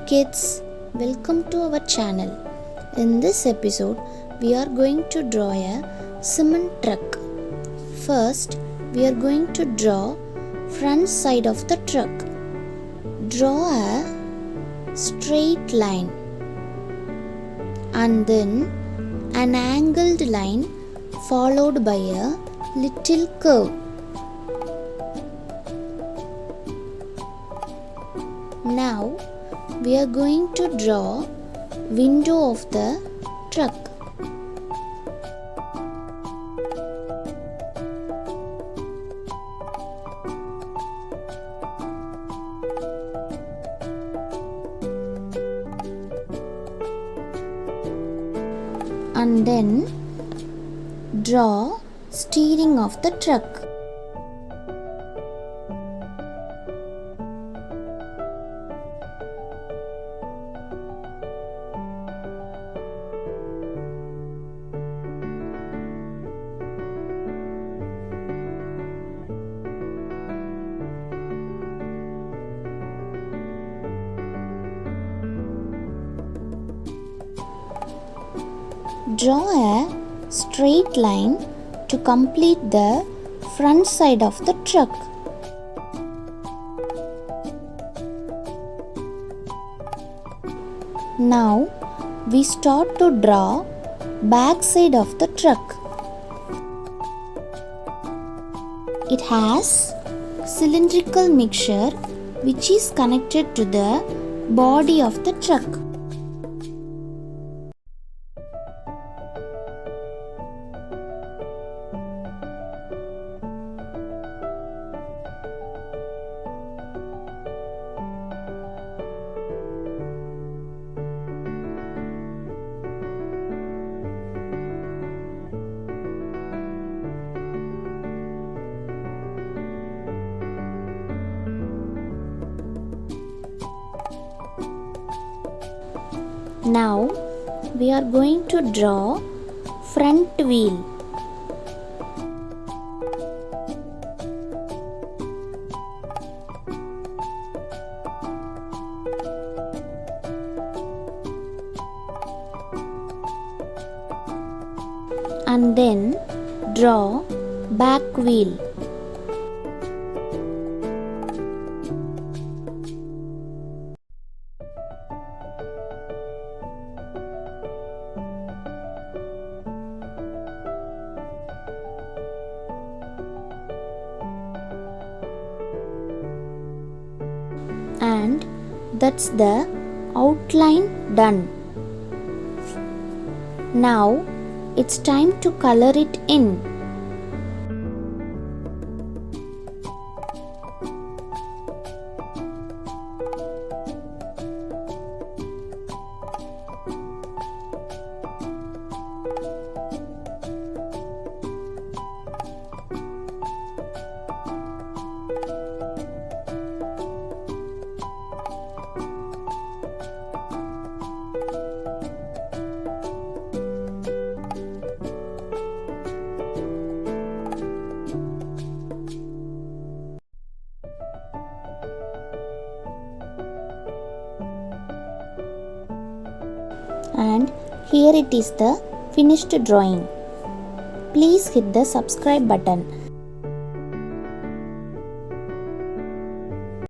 kids, welcome to our channel. In this episode, we are going to draw a cement truck. First, we are going to draw front side of the truck. Draw a straight line and then an angled line followed by a little curve. Now we are going to draw window of the truck. And then draw steering of the truck. Draw a straight line to complete the front side of the truck. Now we start to draw back side of the truck. It has cylindrical mixture which is connected to the body of the truck. Now we are going to draw front wheel. And then draw back wheel. And that's the outline done. Now it's time to color it in. And here it is the finished drawing. Please hit the subscribe button